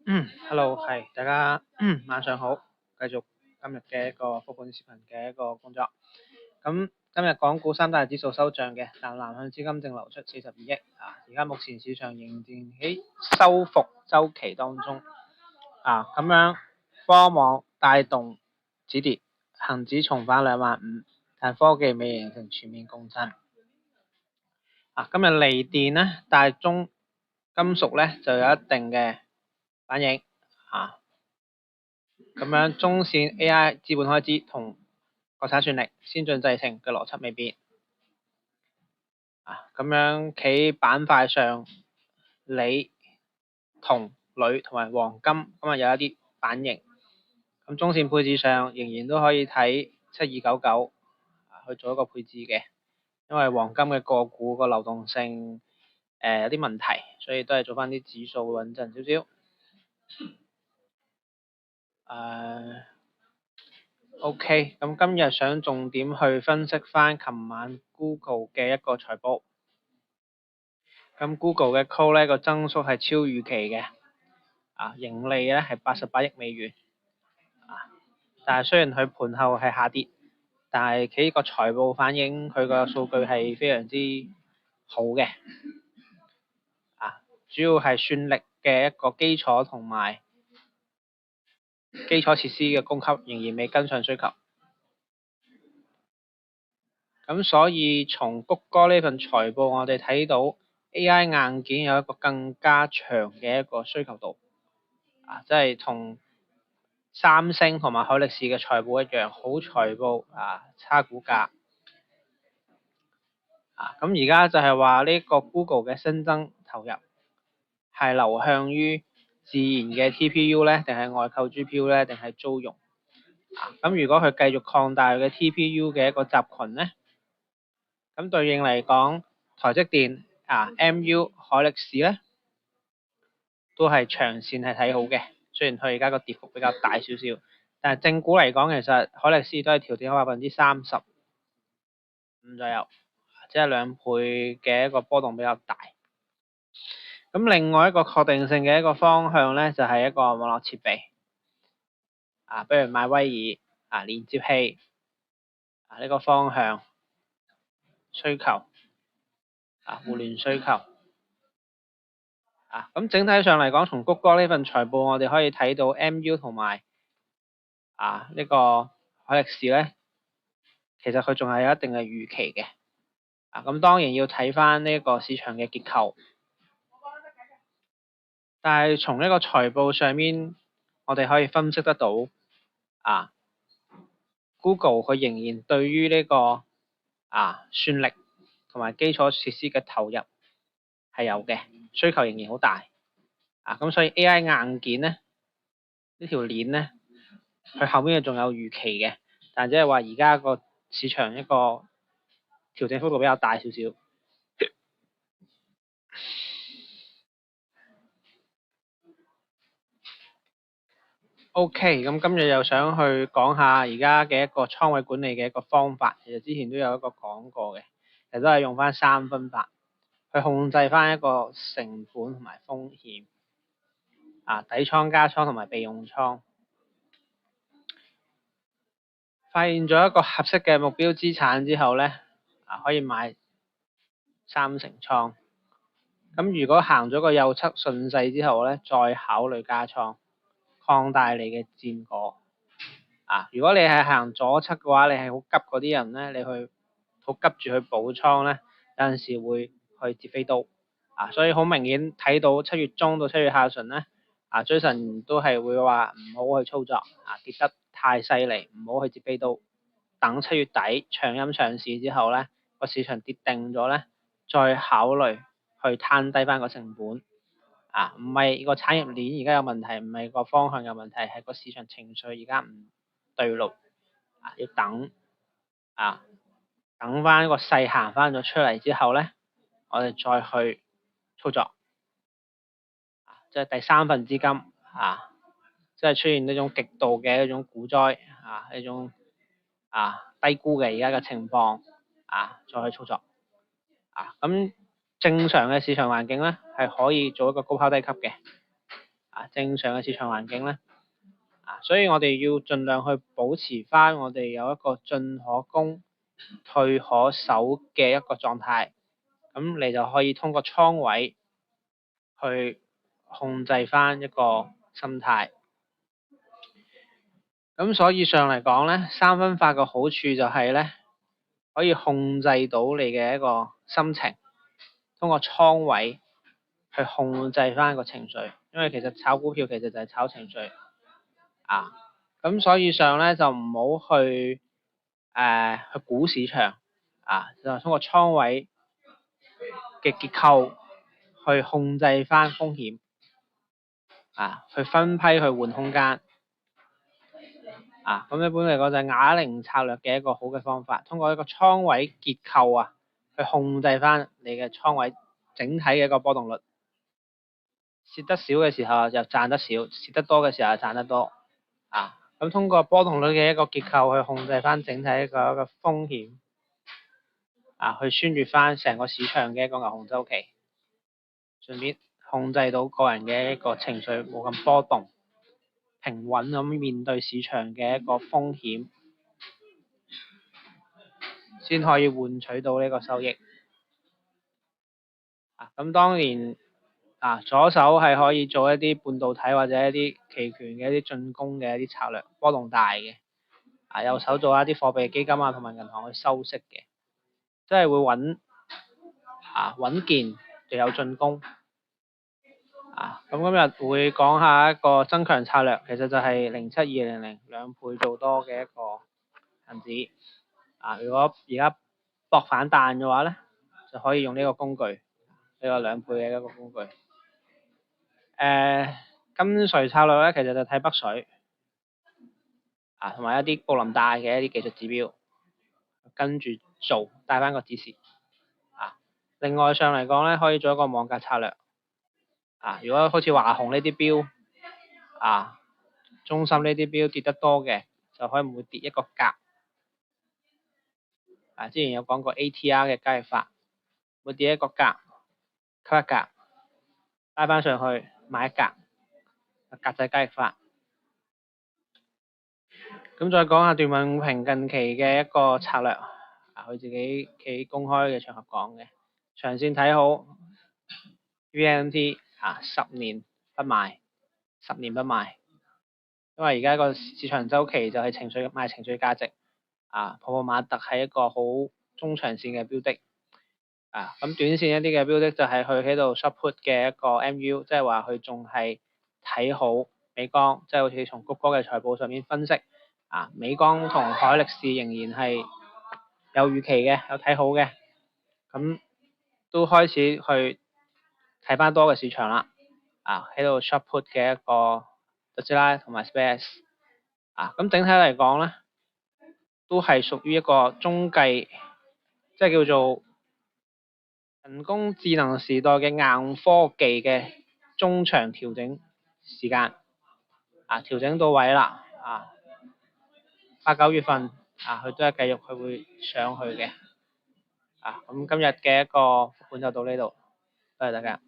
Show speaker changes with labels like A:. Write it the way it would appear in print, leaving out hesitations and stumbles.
A: Hello，係大家晚上好，繼續今日嘅一個復盤視頻嘅一個工作。咁今日港股三大指數收漲嘅，但南向資金淨流出42億啊。而家目前市場仍然喺收復周期當中啊，咁樣科網帶動止跌，恒指重返25000，但科技未形成全面共振。今日鋰電咧，大宗金屬咧就有一定嘅反應啊。咁樣中線 AI 資本開支同國產算力、先進製程嘅邏輯未變咁樣企板塊上，鋰、銅、鋁同埋黃金今日有一啲反應。咁中線配置上仍然都可以睇7299去做一個配置嘅，因為黃金嘅個股個流動性有啲問題，所以都係做翻啲指數穩陣少少。OK，咁今日想重點去分析翻琴晚 Google 嘅一個財報。咁 Google 嘅 call 呢個增速係超預期嘅，盈利咧係88億美元，但係雖然佢盤後係下跌，但係佢個財報反映佢個數據係非常之好嘅，主要係算力嘅一個基礎同埋基礎設施嘅供給仍然未跟上需求。咁所以從谷歌呢份財報，我哋睇到 AI 硬件有一個更加長嘅一個需求度，即係同三星同埋海力士嘅財報一樣，好財報差股價。咁而家就係話呢個 Google 嘅新增投入係流向於自研嘅 TPU 呢，定係外購 GPU 呢，定係租用？咁如果佢繼續擴大佢嘅 TPU 嘅一個集群呢，咁對應嚟講，台積電MU 海力士咧，都係長線係睇好嘅。雖然佢而家個跌幅比較大少少，但係正股嚟講，其實海力士都係調整咗35%左右，即係2倍嘅一個波動比較大。咁另外一個確定性嘅一個方向咧，就係一個網絡設備比如買威爾連接器呢個方向需求互聯需求。咁整體上嚟講，從谷歌呢份財報，我哋可以睇到 MU 同埋呢個海力士咧，其實佢仲係有一定嘅預期嘅。咁當然要睇翻呢個市場嘅結構，但係從呢個財報上面，我哋可以分析得到Google 佢仍然對於呢個算力同埋基礎設施嘅投入係有嘅，需求仍然好大。咁所以 AI 硬件咧，呢條鏈咧，佢後面仲有預期嘅，但即係話而家個市場一個調整幅度比較大少少。OK，咁今日又想去講下而家嘅一個倉位管理嘅一個方法，其實之前都有一個講過嘅，其實都係用翻3分法去控制翻一個成本同埋風險。底倉、加倉同埋備用倉，發現咗一個合適嘅目標資產之後呢，可以買3成倉。咁如果行咗個右側順勢之後呢，再考慮加倉，擴大你嘅戰果。如果你係行左側嘅話，你係好急嗰啲人呢，你去好急住去補倉呢，有陣時會去接飛刀。所以好明顯睇到7月中到7月下旬呢，追神都係會話唔好去操作，跌得太犀利，唔好去接飛刀，等7月底長陰長市之後呢，個市場跌定咗呢，再考慮去攤低翻個成本。唔係個產業鏈而家有問題，唔係個方向有問題，係個市場情緒而家唔對路，要等等翻個勢行翻咗出嚟之後呢，我哋再去操作。即係第三份資金即係出現呢種極度嘅一種股災呢種低估嘅而家嘅情況再去操作咁正常嘅市場環境咧係可以做一個高拋低吸嘅正常嘅市場環境咧，所以我哋要盡量去保持翻我哋有一個進可攻、退可守嘅一個狀態，咁你就可以通過倉位去控制翻一個心態。咁所以上嚟講咧，三分法嘅好處就係咧，可以控制到你嘅一個心情，通過倉位去控制翻個情緒，因為其實炒股票其實就係炒情緒咁所以上咧就唔好去去估市場就通過倉位嘅結構去控制翻風險去分批去換空間咁一般嚟講就係啞鈴策略嘅一個好嘅方法，通過一個倉位結構去控制翻你嘅倉位整體嘅一個波動率，蝕得少嘅時候就賺得少，蝕得多嘅時候就賺得多咁通過波動率嘅一個結構去控制翻整體一個風險去穿越翻成個市場嘅一個牛熊週期，順便控制到個人嘅一個情緒冇咁波動，平穩咁面對市場嘅一個風險，先可以換取到呢個收益。咁當然左手係可以做一啲半導體或者一啲期權嘅一啲進攻嘅一啲策略，波動大嘅。右手做一啲貨幣基金同埋銀行去收息嘅，即係會穩健就有進攻。咁今日會講下一個增強策略，其實就係07200兩倍做多嘅一個銀紙。如果而家搏反彈嘅話咧，就可以用呢個工具，呢個兩倍嘅一個工具。跟隨策略咧，其實就睇北水同埋一啲布林帶嘅一啲技術指標，跟住做帶翻個指示另外上嚟講咧，可以做一個網格策略如果好似華虹呢啲標中芯呢啲標跌得多嘅，就可以每跌一個格之前有講過 ATR 嘅交易法，每跌一個格吸一格，拉翻上去買一格，格仔交易法。咁再講下段永平近期嘅一個策略佢自己企公開嘅場合講嘅，長線睇好 VNT 10年不賣，10年不賣，因為而家個市場週期就係情緒賣情緒價值泡泡瑪特係一個好中長線嘅標的咁短線一啲嘅標的就係佢喺度 short put 嘅一個 MU， 即係話佢仲係睇好美光，即係好似從谷歌嘅財報上面分析美光同海力士仍然係有預期嘅，有睇好嘅，咁都開始去睇翻多嘅市場啦喺度 short put 嘅一個特斯拉同埋 SpaceX咁整體嚟講咧，都係屬於一個中繼，即係叫做人工智能時代嘅硬科技嘅中長調整時間調整到位啦8、9月份佢都係繼續佢會上去嘅咁今日嘅一個盤就到呢度，多謝大家。